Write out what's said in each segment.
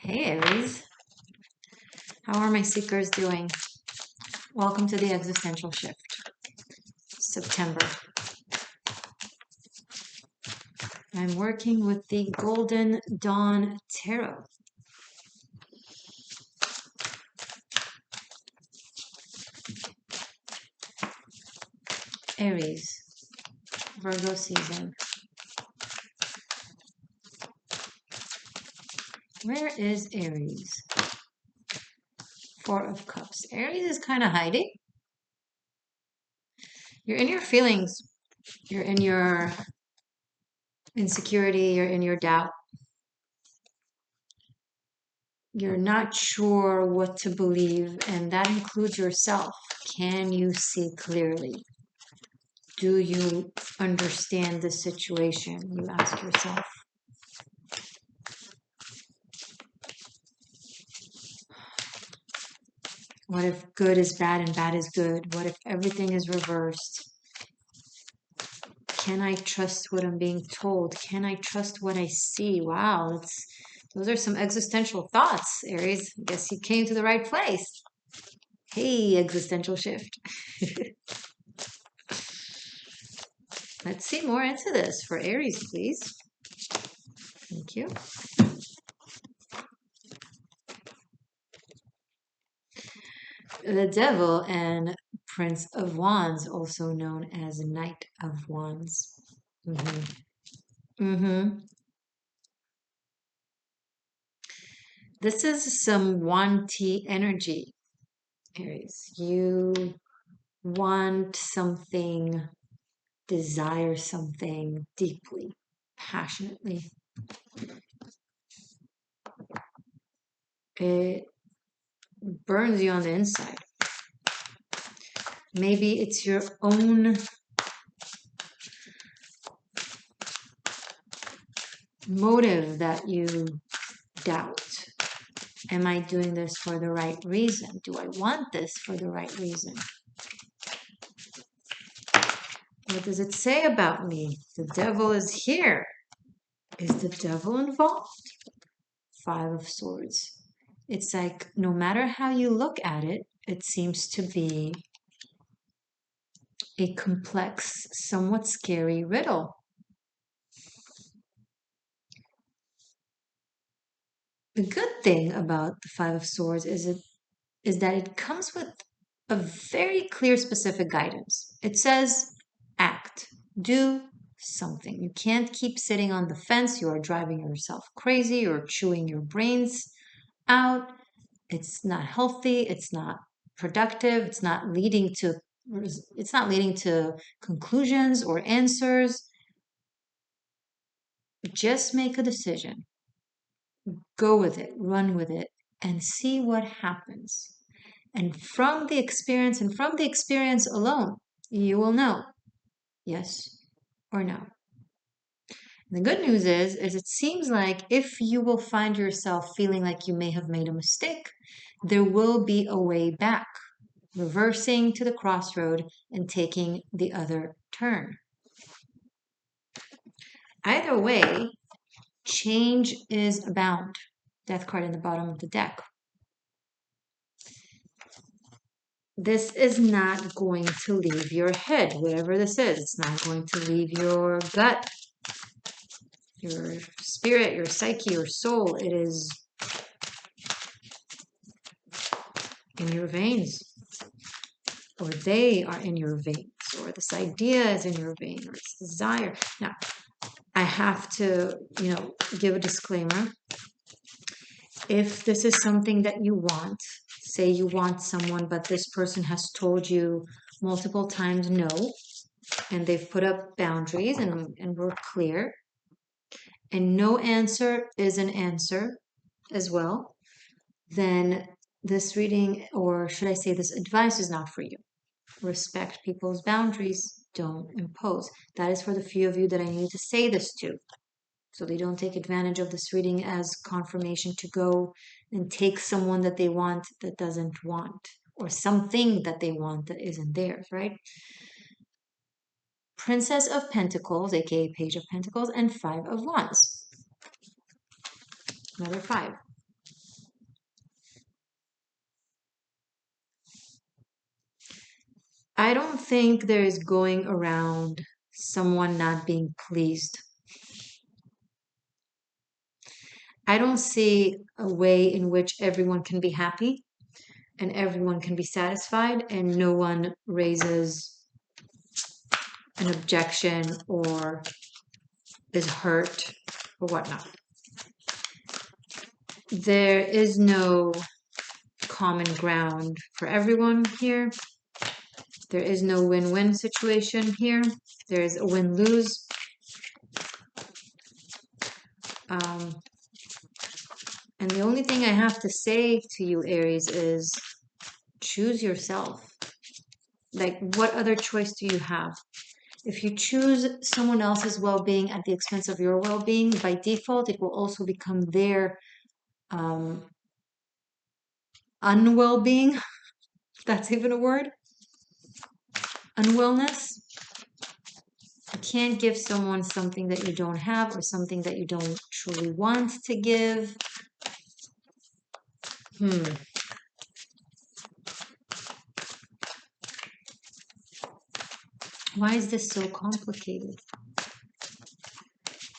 Hey Aries, how are my seekers doing? Welcome to the Existential Shift, September. I'm working with the Golden Dawn Tarot. Aries, Virgo season. Where is Aries? Four of Cups. Aries is kind of hiding. You're in your feelings. You're in your insecurity. You're in your doubt. You're not sure what to believe, and that includes yourself. Can you see clearly? Do you understand the situation? You ask yourself. What if good is bad and bad is good? What if everything is reversed? Can I trust what I'm being told? Can I trust what I see? Wow, those are some existential thoughts, Aries. I guess you came to the right place. Hey, existential shift. Let's see more into this for Aries, please. Thank you. The Devil and Prince of Wands, also known as Knight of Wands. This is some wanty energy, Aries. You want something, desire something deeply, passionately. It burns you on the inside. Maybe it's your own motive that you doubt. Am I doing this for the right reason? Do I want this for the right reason? What does it say about me? The devil is here. Is the devil involved? Five of Swords. It's like no matter how you look at it, it seems to be a complex, somewhat scary riddle. The good thing about the Five of Swords is that it comes with a very clear, specific guidance. It says, act, do something. You can't keep sitting on the fence. You are driving yourself crazy. You're chewing your brains out. It's not healthy. It's not productive. It's not leading to conclusions or answers. Just make a decision. Go with it, run with it, and see what happens. And from the experience alone, you will know yes or no. And the good news is it seems like if you will find yourself feeling like you may have made a mistake, there will be a way back, reversing to the crossroad and taking the other turn. Either way, change is abound. Death card in the bottom of the deck. This is not going to leave your head, whatever this is. It's not going to leave your gut, your spirit, your psyche, your soul. It is in your veins, or they are in your veins, or this idea is in your vein, or it's desire. Now, I have to, give a disclaimer. If this is something that you want, say you want someone, but this person has told you multiple times no, and they've put up boundaries and we're clear, and no answer is an answer as well, then this reading, or should I say this advice, is not for you. Respect people's boundaries. Don't impose. That is for the few of you that I need to say this to, so they don't take advantage of this reading as confirmation to go and take someone that they want that doesn't want, or something that they want that isn't theirs, right? Princess of Pentacles, aka Page of Pentacles, and Five of Wands. Another five. I don't think there is going around someone not being pleased. I don't see a way in which everyone can be happy and everyone can be satisfied and no one raises an objection or is hurt or whatnot. There is no common ground for everyone here. There is no win-win situation here. There is a win-lose. And the only thing I have to say to you, Aries, is choose yourself. Like, what other choice do you have? If you choose someone else's well-being at the expense of your well-being, by default, it will also become their unwell-being, if that's even a word. Unwellness. You can't give someone something that you don't have or something that you don't truly want to give. Why is this so complicated?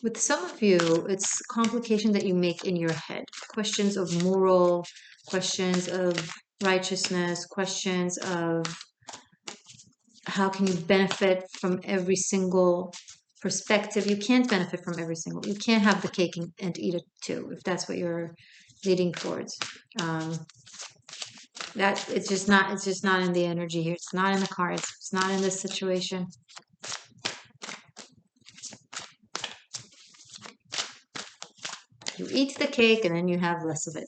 With some of you, it's complication that you make in your head. Questions of moral, questions of righteousness, questions of how can you benefit from every single perspective. You can't benefit from every single. You can't have the cake and eat it too, if that's what you're leading towards. That it's just not in the energy here. It's not in the cards. It's not in this situation. You eat the cake and then you have less of it.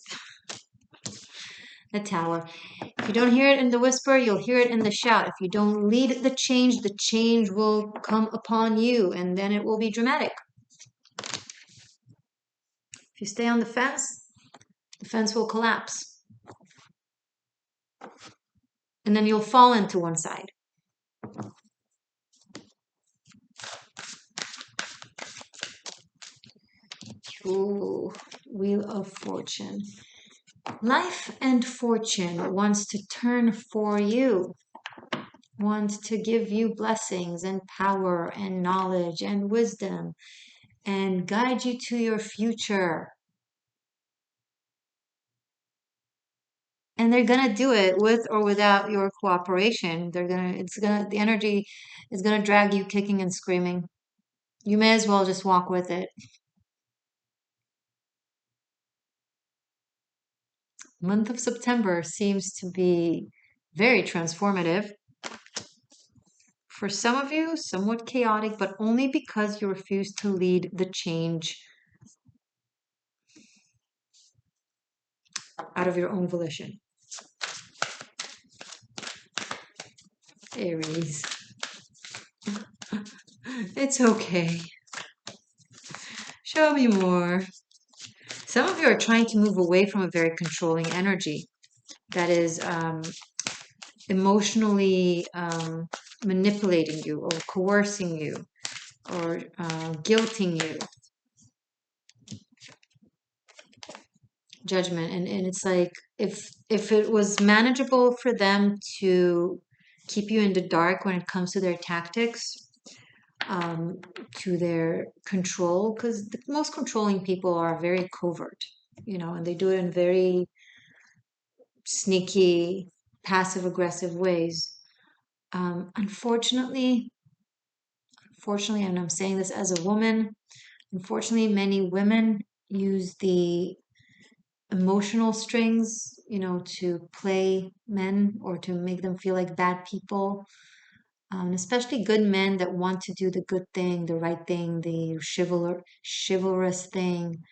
The Tower. If you don't hear it in the whisper, you'll hear it in the shout. If you don't lead the change will come upon you, and then it will be dramatic. If you stay on the fence will collapse. And then you'll fall into one side. Ooh, Wheel of Fortune. Life and fortune wants to turn for you, wants to give you blessings and power and knowledge and wisdom and guide you to your future. And they're gonna do it with or without your cooperation. The energy is gonna drag you kicking and screaming. You may as well just walk with it. Month of September seems to be very transformative. For some of you, somewhat chaotic, but only because you refuse to lead the change out of your own volition. Aries. It's okay. Show me more. Some of you are trying to move away from a very controlling energy that is emotionally manipulating you or coercing you or guilting you. Judgment. And it's like if it was manageable for them to keep you in the dark when it comes to their tactics, to their control, because the most controlling people are very covert, and they do it in very sneaky, passive aggressive ways. Unfortunately, and I'm saying this as a woman, unfortunately, many women use the emotional strings, to play men or to make them feel like bad people. Especially good men that want to do the good thing, the right thing, the chivalrous thing,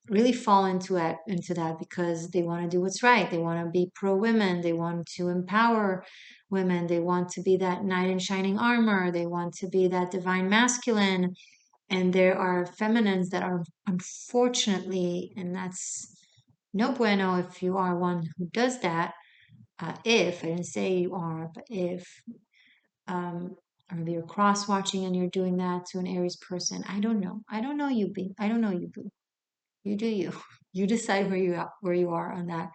really fall into that because they want to do what's right. They want to be pro women. They want to empower women. They want to be that knight in shining armor. They want to be that divine masculine. And there are feminines that are unfortunately, and that's no bueno if you are one who does that. If I didn't say you are, but if or maybe you're cross watching and you're doing that to an Aries person. I don't know. I don't know you, B. I don't know you, Boo. You do you. You decide where you are on that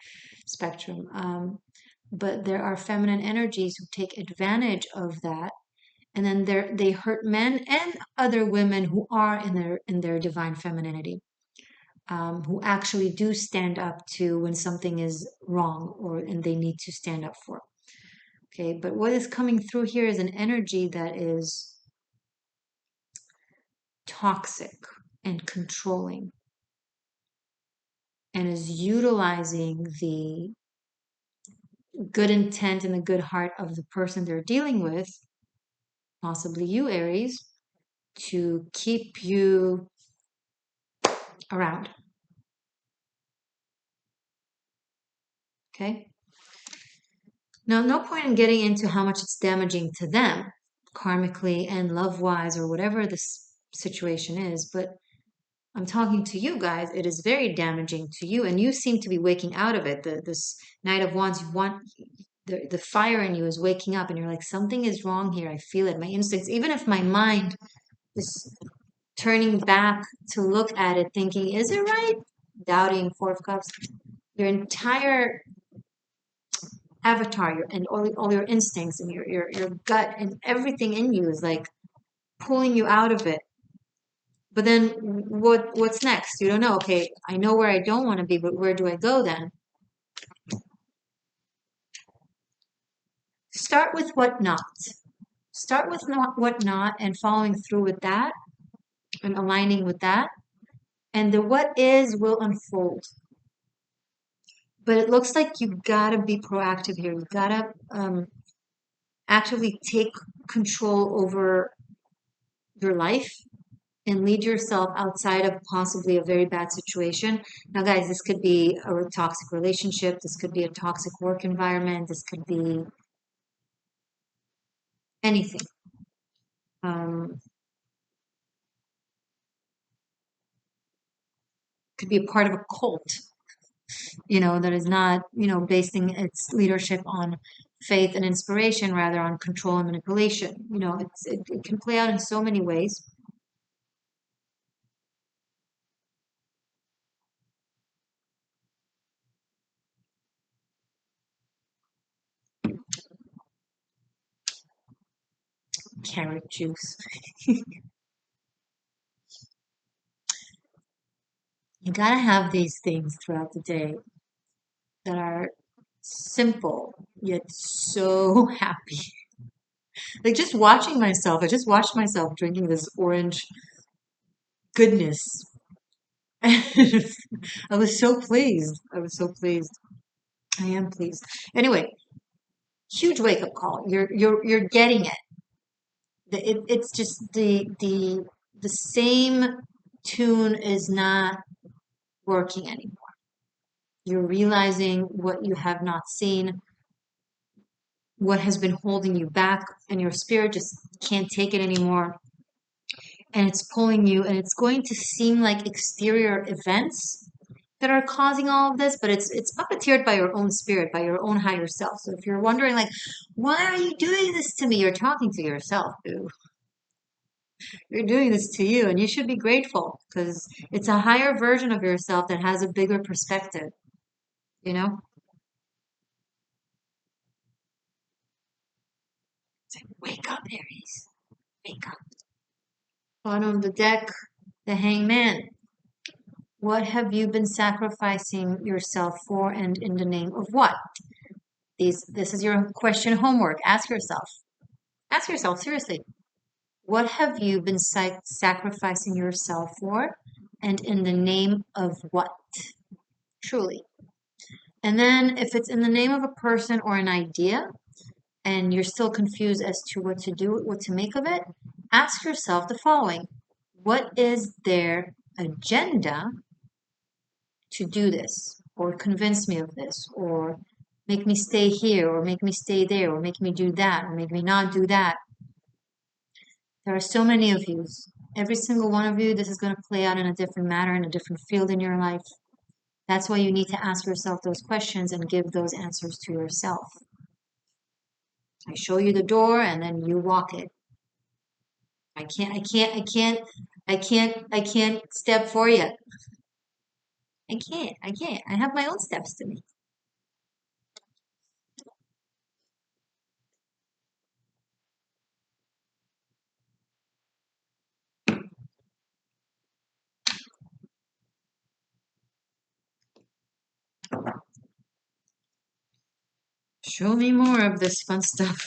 spectrum. but there are feminine energies who take advantage of that, and then they hurt men and other women who are in their divine femininity, who actually do stand up to when something is wrong or and they need to stand up for. Okay, but what is coming through here is an energy that is toxic and controlling and is utilizing the good intent and the good heart of the person they're dealing with, possibly you, Aries, to keep you around. Okay? Now, no point in getting into how much it's damaging to them, karmically and love-wise, or whatever this situation is, but I'm talking to you guys. It is very damaging to you, and you seem to be waking out of it. This Knight of Wands, you want the fire in you is waking up, and you're like, something is wrong here. I feel it. My instincts, even if my mind is turning back to look at it, thinking, is it right? Doubting, Four of Cups. Your entire avatar and all your instincts and your gut and everything in you is like pulling you out of it. But then what's next? You don't know. Okay, I know where I don't want to be, but where do I go then? Start with what not. Start with what not and following through with that and aligning with that. And the what is will unfold. But it looks like you gotta be proactive here. You gotta actively take control over your life and lead yourself outside of possibly a very bad situation. Now, guys, this could be a toxic relationship. This could be a toxic work environment. This could be anything. Could be a part of a cult, that is not, basing its leadership on faith and inspiration, rather on control and manipulation. It can play out in so many ways. Carrot juice. You gotta have these things throughout the day that are simple yet so happy. Like just watching myself, I just watched myself drinking this orange goodness. I was so pleased. I was so pleased. I am pleased. Anyway, huge wake up call. You're getting it. It's just the same tune is not working anymore. You're realizing what you have not seen, what has been holding you back, and your spirit just can't take it anymore. And it's pulling you, and it's going to seem like exterior events that are causing all of this, but it's puppeteered by your own spirit, by your own higher self. So if you're wondering, like, why are you doing this to me? You're talking to yourself, boo. You're doing this to you, and you should be grateful because it's a higher version of yourself that has a bigger perspective, you know? It's like, wake up, Aries. Wake up. Bottom of the deck, the hangman. What have you been sacrificing yourself for and in the name of what? This is your question homework. Ask yourself. Ask yourself, seriously. What have you been sacrificing yourself for and in the name of what? Truly. And then if it's in the name of a person or an idea and you're still confused as to what to do, what to make of it, ask yourself the following. What is their agenda to do this or convince me of this or make me stay here or make me stay there or make me do that or make me not do that? There are so many of you. Every single one of you, this is going to play out in a different manner, in a different field in your life. That's why you need to ask yourself those questions and give those answers to yourself. I show you the door and then you walk it. I can't step for you. I can't. I have my own steps to make. Show me more of this fun stuff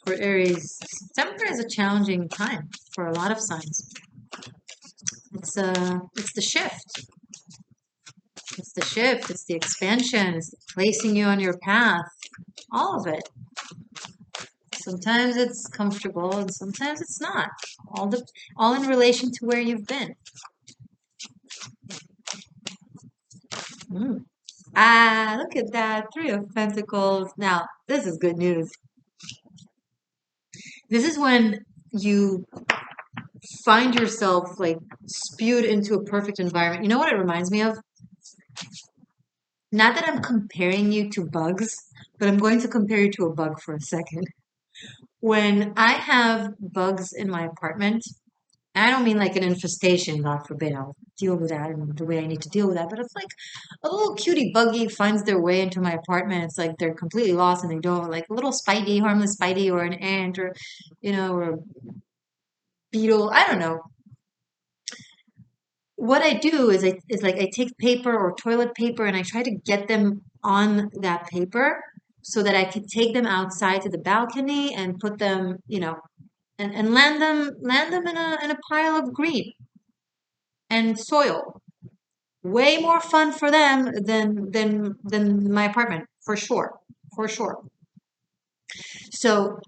for Aries. September is a challenging time for a lot of signs. It's the shift. It's the shift. It's the expansion. It's placing you on your path. All of it. Sometimes it's comfortable and sometimes it's not. All in relation to where you've been. Look at that. Three of Pentacles. Now, this is good news. This is when you find yourself like spewed into a perfect environment. You know what it reminds me of? Not that I'm comparing you to bugs, but I'm going to compare you to a bug for a second. When I have bugs in my apartment, I don't mean like an infestation, God forbid, I'll deal with that in the way I need to deal with that, but it's like a little cutie buggy finds their way into my apartment. It's like they're completely lost and they don't, like a little spidey, harmless spidey, or an ant, or, or a beetle. I don't know. What I do is like I take paper or toilet paper and I try to get them on that paper so that I can take them outside to the balcony and put them, and land them in a pile of green and soil. Way more fun for them than my apartment, for sure. For sure. So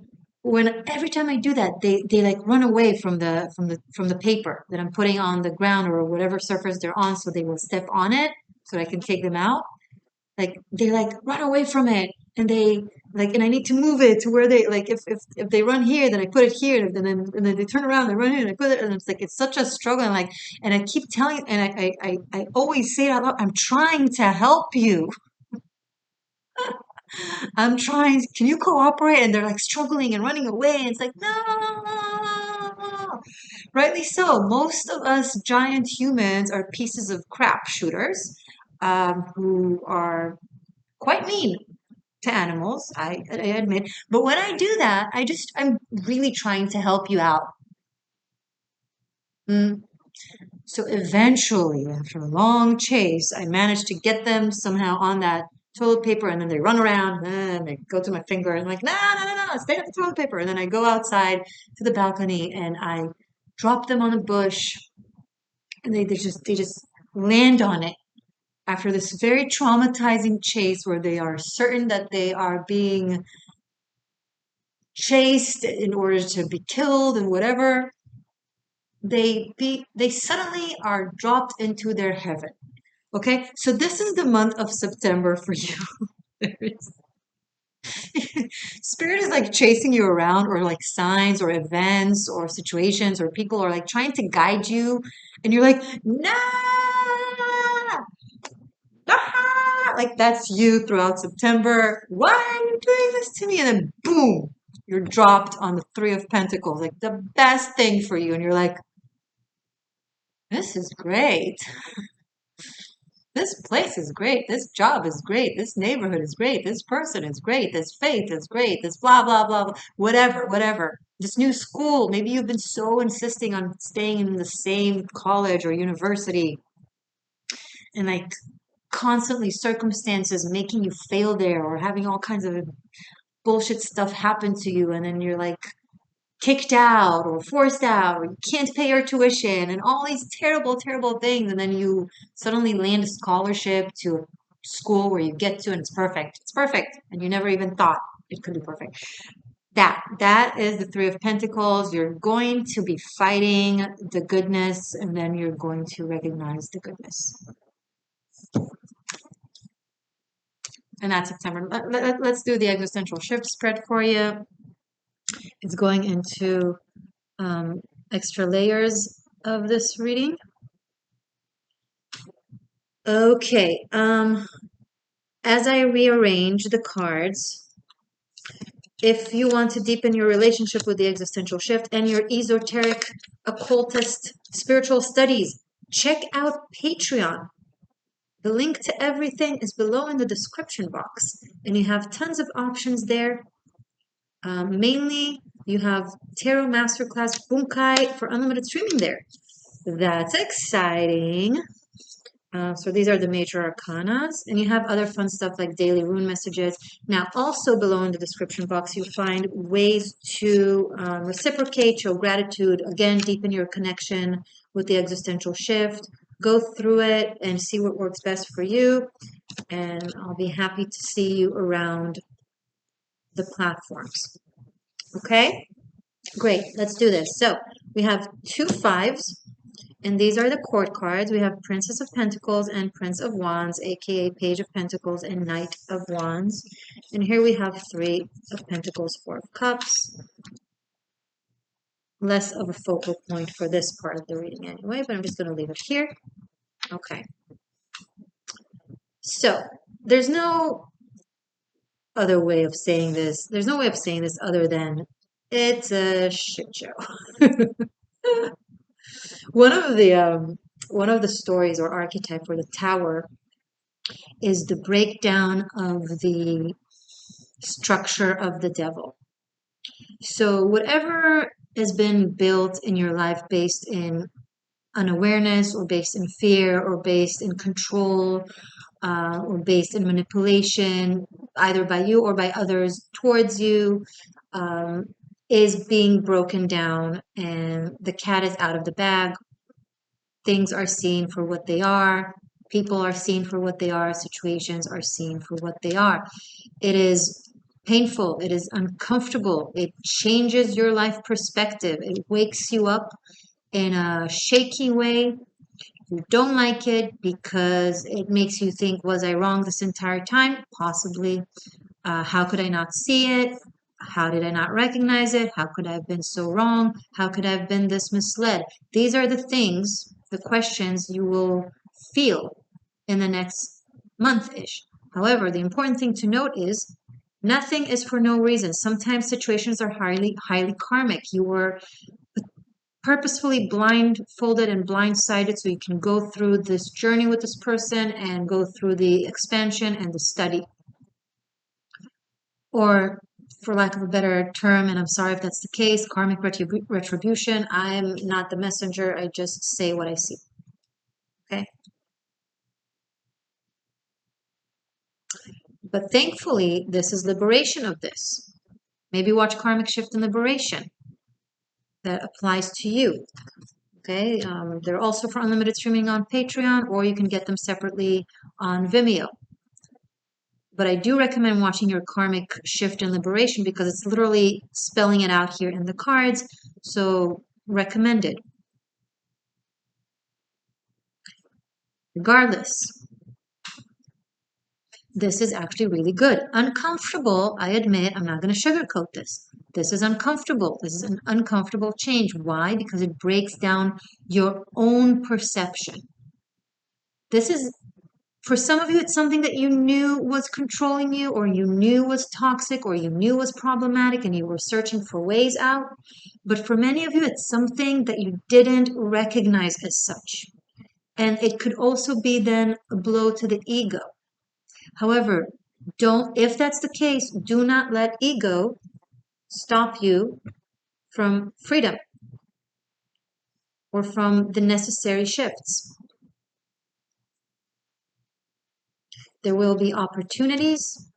every time I do that, they like run away from the paper that I'm putting on the ground or whatever surface they're on, so they will step on it so I can take them out. Like they like run away from it, and they like, and I need to move it to where they like, if they run here, then I put it here, and then they turn around, they run here, and I put it, and it's like it's such a struggle. And like, and I keep telling, and I always say it out loud, I'm trying to help you. I'm trying, can you cooperate? And they're like struggling and running away. And it's like, no. Rightly so. Most of us giant humans are pieces of crap shooters, who are quite mean to animals, I admit. But when I do that, I'm really trying to help you out. Mm. So eventually, after a long chase, I managed to get them somehow on that toilet paper, and then they run around and they go to my finger and I'm like, no, no, no, no, stay at the toilet paper. And then I go outside to the balcony and I drop them on a bush, and they just land on it after this very traumatizing chase where they are certain that they are being chased in order to be killed and whatever. They suddenly are dropped into their heaven. Okay, so this is the month of September for you. Spirit is like chasing you around, or like signs or events or situations or people are like trying to guide you, and you're like, nah, ah! Like that's you throughout September. Why are you doing this to me? And then boom, you're dropped on the Three of Pentacles, like the best thing for you, and you're like, this is great. This place is great. This job is great. This neighborhood is great. This person is great. This faith is great. This blah, blah, blah, blah. Whatever, whatever. This new school. Maybe you've been so insisting on staying in the same college or university, and like constantly circumstances making you fail there, or having all kinds of bullshit stuff happen to you. And then you're like kicked out or forced out, or you can't pay your tuition, and all these terrible, terrible things. And then you suddenly land a scholarship to a school where you get to, and it's perfect. It's perfect. And you never even thought it could be perfect. That is the Three of Pentacles. You're going to be fighting the goodness, and then you're going to recognize the goodness. And that's September. Let's do the Existential Shift spread for you. It's going into extra layers of this reading. Okay, as I rearrange the cards, if you want to deepen your relationship with the Existential Shift and your esoteric, occultist, spiritual studies, check out Patreon. The link to everything is below in the description box, and you have tons of options there. Mainly, you have Tarot Masterclass Bunkai for unlimited streaming there. That's exciting. So these are the major arcanas, and you have other fun stuff like daily rune messages. Now, also below in the description box, you'll find ways to reciprocate, show gratitude, again, deepen your connection with the existential shift. Go through it and see what works best for you, and I'll be happy to see you around the platforms. Okay? Great, let's do this. So we have 2 5s. And these are the court cards. We have Princess of Pentacles and Prince of Wands, aka Page of Pentacles and Knight of Wands. And here we have 3 of Pentacles, 4 of Cups. Less of a focal point for this part of the reading anyway, but I'm just going to leave it here. Okay. So there's no other way of saying this. There's no way of saying this other than it's a shit show. One of the stories or archetype for the Tower is the breakdown of the structure of the devil. So whatever has been built in your life based in unawareness or based in fear or based in control or based in manipulation, either by you or by others towards you, is being broken down, and the cat is out of the bag. Things are seen for what they are. People are seen for what they are. Situations are seen for what they are. It is painful. It is uncomfortable. It changes your life perspective. It wakes you up in a shaky way. You don't like it because it makes you think, was I wrong this entire time? Possibly. How could I not see it? How did I not recognize it? How could I have been so wrong? How could I have been this misled? These are the things, the questions you will feel in the next month-ish. However, the important thing to note is nothing is for no reason. Sometimes situations are highly karmic. You were purposefully blindfolded and blindsided so you can go through this journey with this person and go through the expansion and the study. Or, for lack of a better term, and I'm sorry if that's the case, karmic retribution. I'm not the messenger. I just say what I see. Okay? But thankfully, this is liberation of this. Maybe watch Karmic Shift and Liberation. That applies to you. Okay? They're also for unlimited streaming on Patreon, or you can get them separately on Vimeo. But I do recommend watching your Karmic Shift and Liberation because it's literally spelling it out here in the cards. So recommended. Regardless, this is actually really good. Uncomfortable, I admit, I'm not going to sugarcoat this. This is uncomfortable. This is an uncomfortable change. Why? Because it breaks down your own perception. This is, for some of you, it's something that you knew was controlling you, or you knew was toxic, or you knew was problematic, and you were searching for ways out. But for many of you, it's something that you didn't recognize as such. And it could also be then a blow to the ego. However, if that's the case, do not let ego stop you from freedom or from the necessary shifts. There will be opportunities,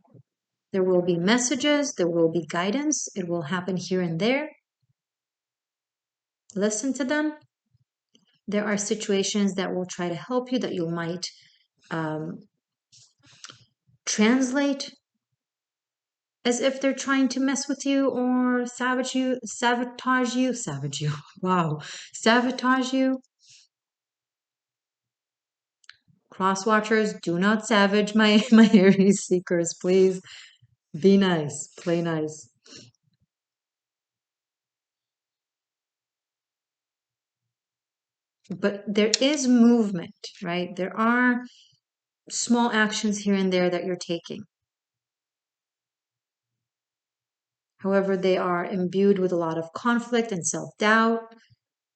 there will be messages, there will be guidance. It will happen here and there. Listen to them. There are situations that will try to help you that you might translate as if they're trying to mess with you or sabotage you. Wow. Sabotage you. Cross watchers, do not savage my Aries seekers, please. Be nice. Play nice. But there is movement, right? There are small actions here and there that you're taking. However, they are imbued with a lot of conflict and self-doubt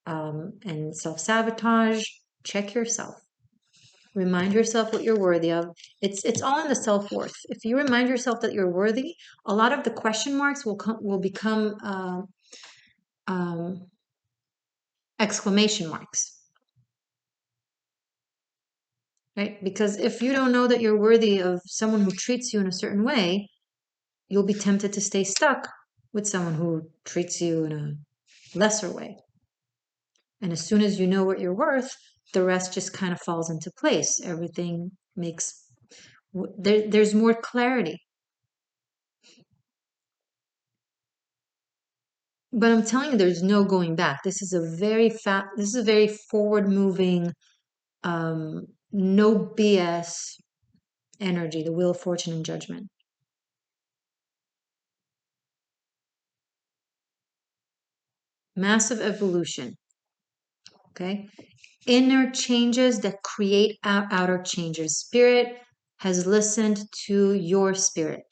and self-sabotage. Check yourself. Remind yourself what you're worthy of. It's all in the self-worth. If you remind yourself that you're worthy, a lot of the question marks will become exclamation marks. right? Because if you don't know that you're worthy of someone who treats you in a certain way, you'll be tempted to stay stuck with someone who treats you in a lesser way. And as soon as you know what you're worth, the rest just kind of falls into place. Everything makes, there's more clarity. But I'm telling you, there's no going back. This is a very this is a very forward moving, no BS energy, the Wheel of Fortune and Judgment. Massive evolution. Okay. Inner changes that create outer changes. Spirit has listened to your spirit.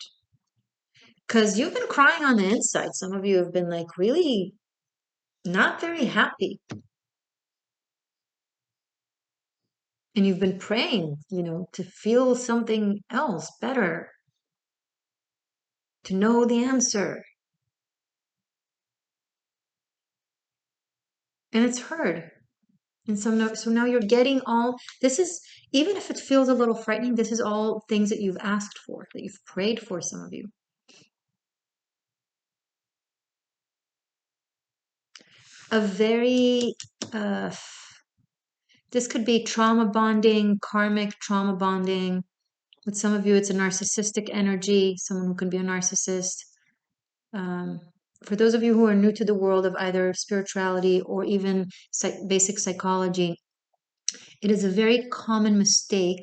Because you've been crying on the inside. Some of you have been like really not very happy. And you've been praying, to feel something else better, to know the answer. And it's heard. And so now you're getting all this is, even if it feels a little frightening, this is all things that you've asked for, that you've prayed for, some of you. A very, this could be trauma bonding, karmic trauma bonding. With some of you, it's a narcissistic energy, someone who can be a narcissist. For those of you who are new to the world of either spirituality or even basic psychology, it is a very common mistake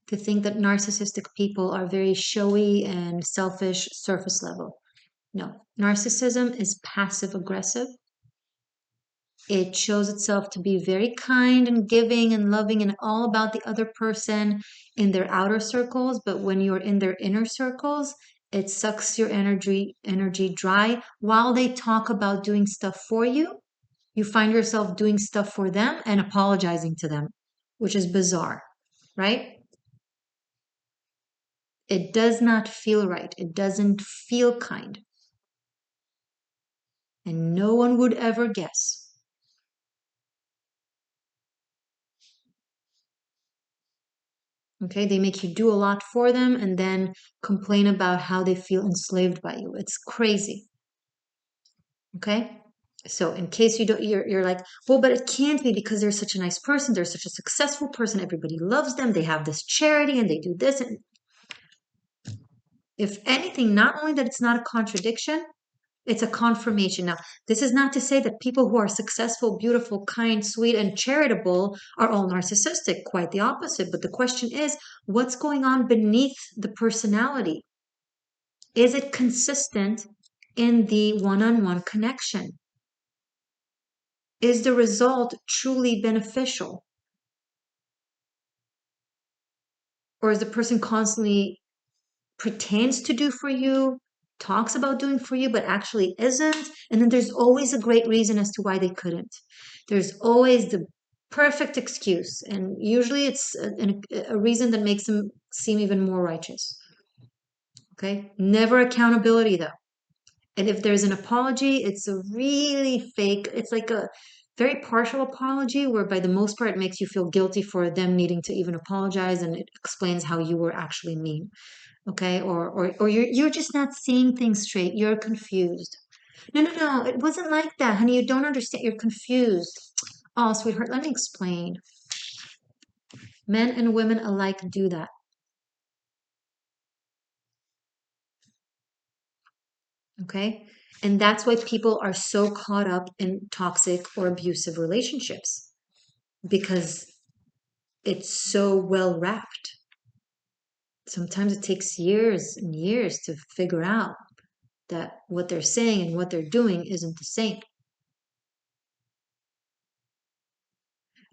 to think that narcissistic people are very showy and selfish, surface level. No, narcissism is passive aggressive. It shows itself to be very kind and giving and loving and all about the other person in their outer circles, but when you're in their inner circles, it sucks your energy dry. While they talk about doing stuff for you, you find yourself doing stuff for them and apologizing to them, which is bizarre, right? It does not feel right. It doesn't feel kind. And no one would ever guess. Okay, they make you do a lot for them and then complain about how they feel enslaved by you. It's crazy. Okay? So in case you don't, you're like, well, but it can't be because they're such a nice person, they're such a successful person, everybody loves them, they have this charity and they do this. And if anything, not only that it's not a contradiction, it's a confirmation. Now, this is not to say that people who are successful, beautiful, kind, sweet, and charitable are all narcissistic. Quite the opposite. But the question is, what's going on beneath the personality? Is it consistent in the one-on-one connection? Is the result truly beneficial? Or is the person constantly pretends to do for you, talks about doing for you, but actually isn't? And then there's always a great reason as to why they couldn't. There's always the perfect excuse. And usually it's a reason that makes them seem even more righteous. Okay. Never accountability, though. And if there's an apology, it's a really fake, it's like a very partial apology where by the most part it makes you feel guilty for them needing to even apologize, and it explains how you were actually mean. Okay, or you're just not seeing things straight. You're confused. No, no, no, it wasn't like that, honey. You don't understand. You're confused. Oh, sweetheart, let me explain. Men and women alike do that. Okay, and that's why people are so caught up in toxic or abusive relationships, because it's so well wrapped. Sometimes it takes years and years to figure out that what they're saying and what they're doing isn't the same.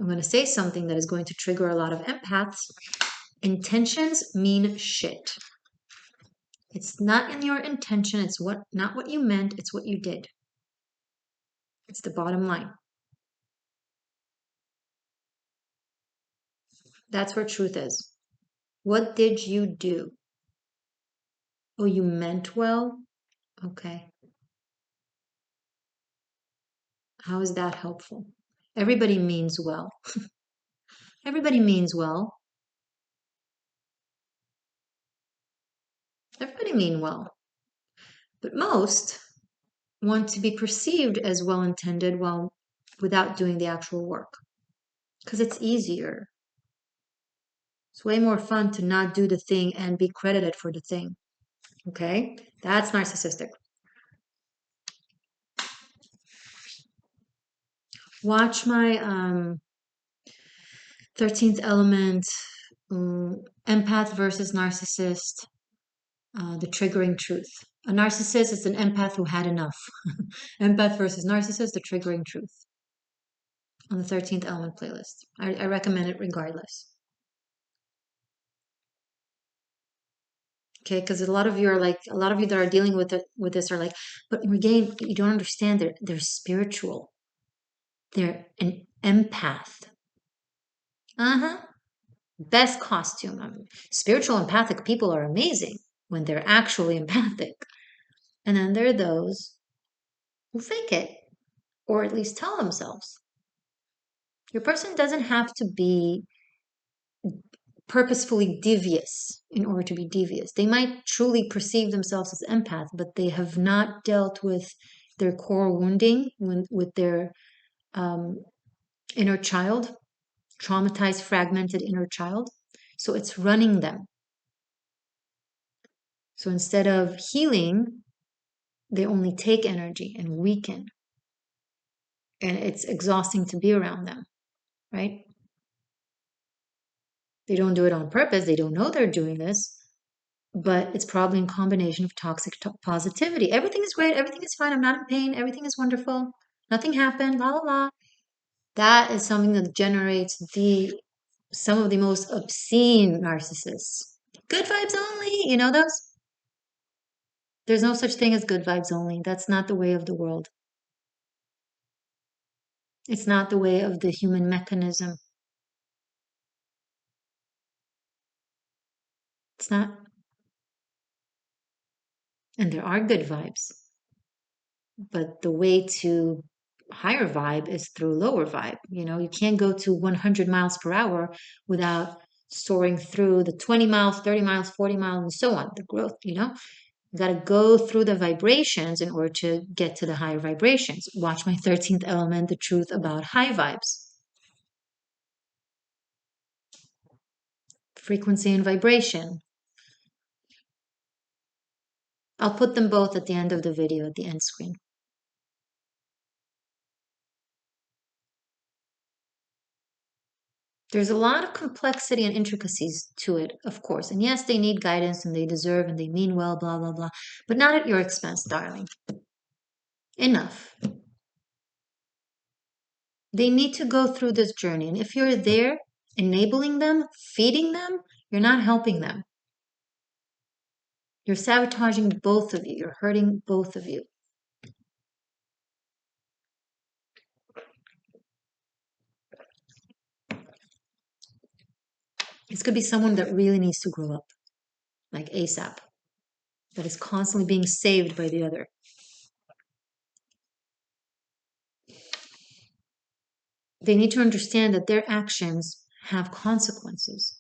I'm going to say something that is going to trigger a lot of empaths. Intentions mean shit. It's not in your intention. It's not what you meant. It's what you did. It's the bottom line. That's where truth is. What did you do? Oh, you meant well? Okay. How is that helpful? Everybody means well. Everybody means well. Everybody mean well, but most want to be perceived as well-intended while without doing the actual work, because it's easier. It's way more fun to not do the thing and be credited for the thing. Okay, that's narcissistic. Watch my 13th element, empath versus narcissist, the triggering truth. A narcissist is an empath who had enough. Empath versus narcissist, the triggering truth. On the 13th element playlist. I recommend it regardless. Okay, because a lot of you are like, a lot of you that are dealing with it with this are like, but again, you don't understand. They're spiritual. They're an empath. Uh-huh. Best costume. Spiritual empathic people are amazing when they're actually empathic. And then there are those who fake it, or at least tell themselves. Your person doesn't have to be purposefully devious in order to be devious. They might truly perceive themselves as empath, but they have not dealt with their core wounding, with their inner child, traumatized, fragmented inner child. So it's running them. So instead of healing, they only take energy and weaken. And it's exhausting to be around them, right? They don't do it on purpose. They don't know they're doing this, but it's probably in combination of toxic positivity. Everything is great. Everything is fine. I'm not in pain. Everything is wonderful. Nothing happened. La la la. That is something that generates some of the most obscene narcissists. Good vibes only. You know those? There's no such thing as good vibes only. That's not the way of the world. It's not the way of the human mechanism. It's not. And there are good vibes. But the way to higher vibe is through lower vibe. You can't go to 100 miles per hour without soaring through the 20 miles, 30 miles, 40 miles, and so on. The growth, you got to go through the vibrations in order to get to the higher vibrations. Watch my 13th element, the truth about high vibes. Frequency and vibration. I'll put them both at the end of the video, at the end screen. There's a lot of complexity and intricacies to it, of course. And yes, they need guidance and they deserve and they mean well, blah, blah, blah. But not at your expense, darling. Enough. They need to go through this journey. And if you're there enabling them, feeding them, you're not helping them. You're sabotaging both of you. You're hurting both of you. This could be someone that really needs to grow up, like ASAP, that is constantly being saved by the other. They need to understand that their actions have consequences.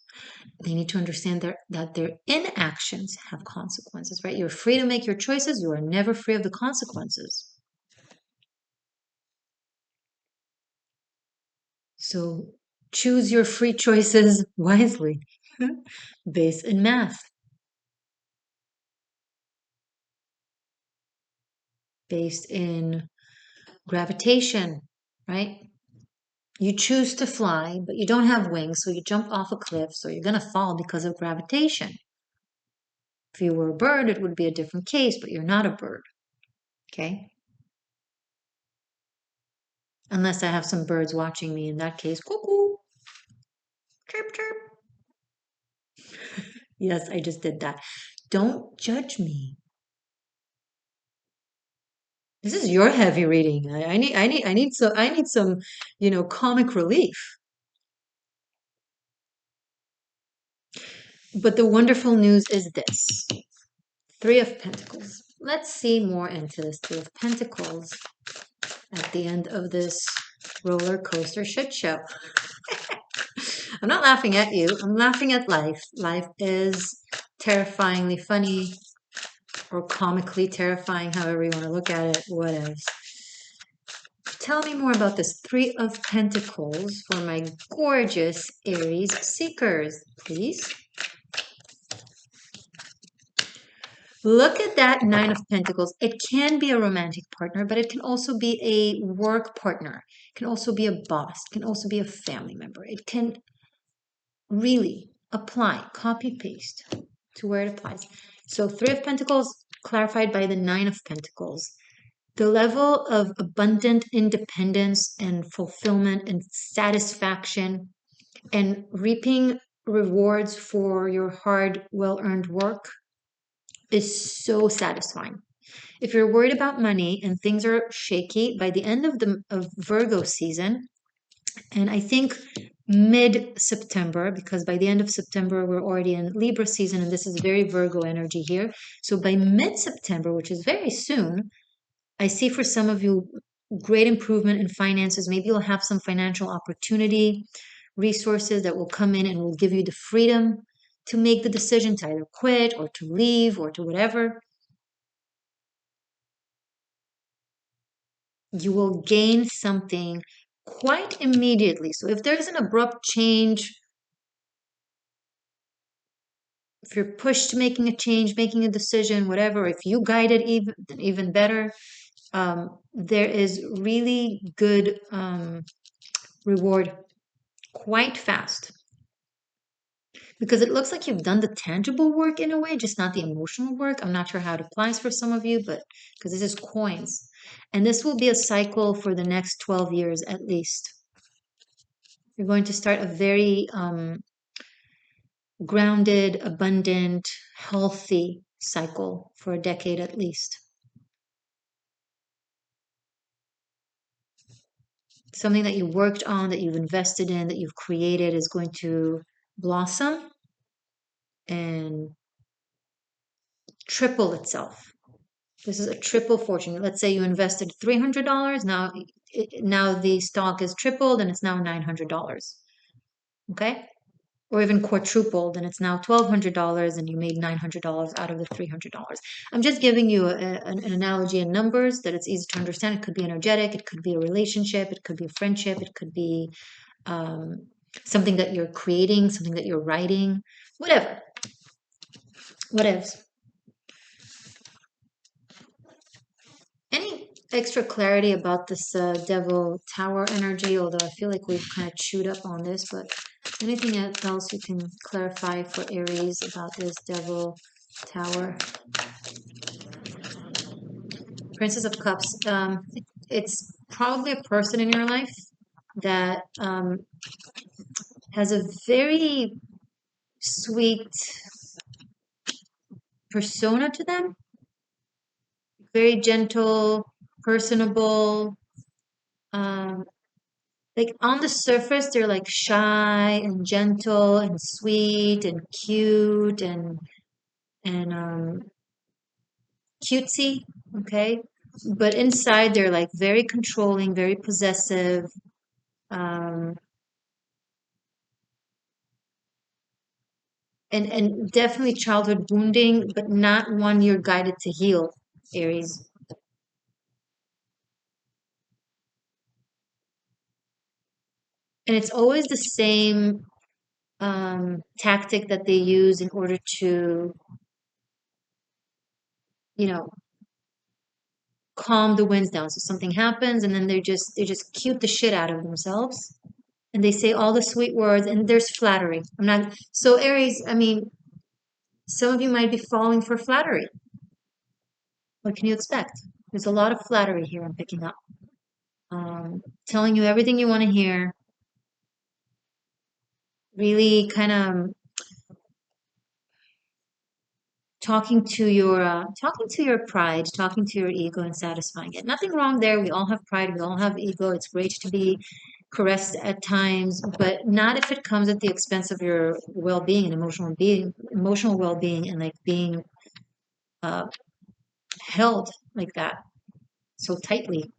They need to understand that their inactions have consequences, right? You're free to make your choices. You are never free of the consequences. So choose your free choices wisely, based in math, based in gravitation, right? You choose to fly, but you don't have wings, so you jump off a cliff, so you're going to fall because of gravitation. If you were a bird, it would be a different case, but you're not a bird, okay? Unless I have some birds watching me, in that case, cuckoo, chirp, chirp. Yes, I just did that. Don't judge me. This is your heavy reading. I need some, comic relief. But the wonderful news is this. Three of Pentacles. Let's see more into this Three of Pentacles at the end of this roller coaster shit show. I'm not laughing at you. I'm laughing at life. Life is terrifyingly funny, or comically terrifying, however you want to look at it, whatever. Tell me more about this Three of Pentacles for my gorgeous Aries seekers, please. Look at that Nine of Pentacles. It can be a romantic partner, but it can also be a work partner. It can also be a boss. It can also be a family member. It can really apply, copy, paste to where it applies. So Three of Pentacles clarified by the Nine of Pentacles. The level of abundant independence and fulfillment and satisfaction and reaping rewards for your hard, well-earned work is so satisfying. If you're worried about money and things are shaky by the end of Virgo season, and I think mid-September, because by the end of September we're already in Libra season, and this is very Virgo energy here. So by mid-September, which is very soon, I see for some of you great improvement in finances. Maybe you'll have some financial opportunity, resources that will come in and will give you the freedom to make the decision to either quit or to leave or to whatever. You will gain something quite immediately. So if there's an abrupt change, if you're pushed to making a change, making a decision, whatever, if you guide it even better, there is really good reward quite fast. Because it looks like you've done the tangible work in a way, just not the emotional work. I'm not sure how it applies for some of you, but because this is coins. And this will be a cycle for the next 12 years at least. You're going to start a very grounded, abundant, healthy cycle for a decade at least. Something that you worked on, that you've invested in, that you've created is going to blossom and triple itself. This is a triple fortune. Let's say you invested $300. Now the stock is tripled and it's now $900. Okay? Or even quadrupled and it's now $1,200 and you made $900 out of the $300. I'm just giving you an analogy in numbers that it's easy to understand. It could be energetic, it could be a relationship, it could be a friendship, it could be something that you're creating, something that you're writing, whatever. What else? Any extra clarity about this Devil Tower energy? Although I feel like we've kind of chewed up on this, but anything else you can clarify for Aries about this Devil Tower? Princess of Cups. It's probably a person in your life that has a very sweet persona to them. Very gentle, personable. Like on the surface, they're like shy and gentle and sweet and cute and cutesy, okay? But inside, they're like very controlling, very possessive, um, and definitely childhood wounding, but not one you're guided to heal, Aries. And it's always the same tactic that they use in order to, you know, calm the winds down. So something happens, and then they just cute the shit out of themselves, and they say all the sweet words, and there's flattery. I'm not so Aries. I mean, some of you might be falling for flattery. What can you expect? There's a lot of flattery here I'm picking up. Telling you everything you want to hear. Really kind of talking to your pride, talking to your ego and satisfying it. Nothing wrong there. We all have pride, we all have ego. It's great to be caressed at times, but not if it comes at the expense of your well-being and emotional well-being and like being uh, held like that so tightly.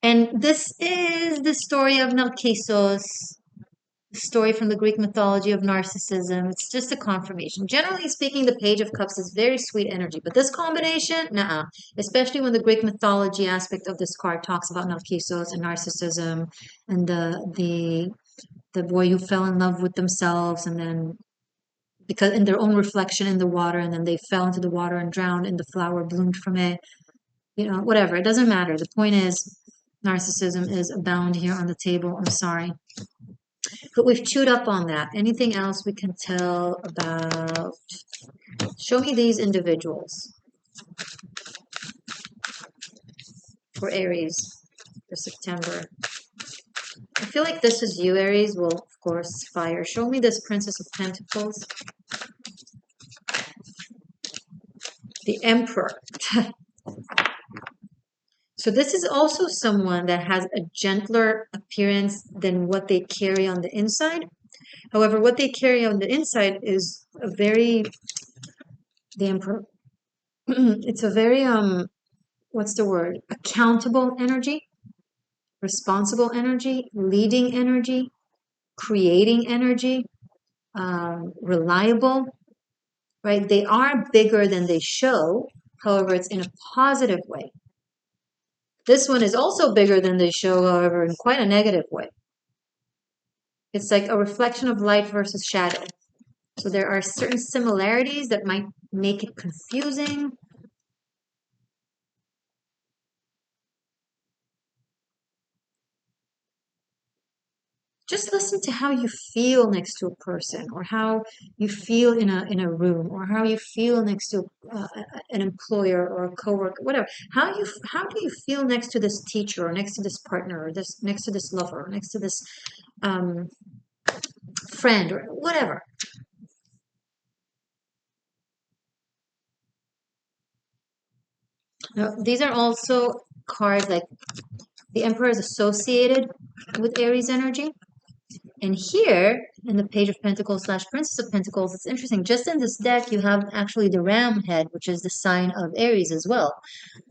And this is the story of Narcissus. story from the Greek mythology of narcissism. It's just a confirmation. Generally speaking, the Page of Cups is very sweet energy, but this combination, nah, especially when the Greek mythology aspect of this card talks about Narcissus and narcissism and the boy who fell in love with themselves and then because in their own reflection in the water and then they fell into the water and drowned and the flower bloomed from it, whatever, it doesn't matter. The point is narcissism is abound here on the table. I'm sorry, but we've chewed up on that. Anything else we can tell about? Show me these individuals for Aries for September. I feel like this is you, Aries. Well, of course, fire. Show me this Princess of Pentacles. The Emperor. So this is also someone that has a gentler appearance than what they carry on the inside. However, what they carry on the inside is the Emperor. It's a very, what's the word? Accountable energy, responsible energy, leading energy, creating energy, reliable, right? They are bigger than they show. However, it's in a positive way. This one is also bigger than they show, however, in quite a negative way. It's like a reflection of light versus shadow. So there are certain similarities that might make it confusing. Just listen to how you feel next to a person, or how you feel in a room, or how you feel next to an employer or a coworker, whatever. How do you feel next to this teacher, or next to this partner, or this next to this lover, or next to this um, friend, or whatever. Now, these are also cards like the Emperor is associated with Aries energy. And here, in the Page of Pentacles / Princess of Pentacles, it's interesting. Just in this deck, you have actually the Ram head, which is the sign of Aries as well.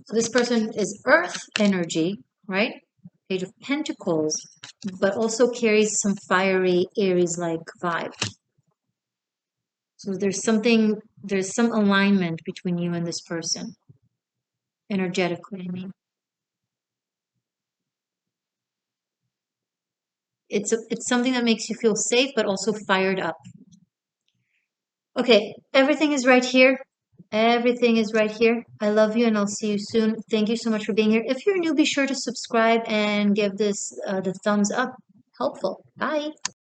So this person is Earth energy, right? Page of Pentacles, but also carries some fiery Aries-like vibe. So there's some alignment between you and this person, energetically, I mean. It's something that makes you feel safe, but also fired up. Okay, everything is right here. Everything is right here. I love you and I'll see you soon. Thank you so much for being here. If you're new, be sure to subscribe and give this the thumbs up. Helpful. Bye.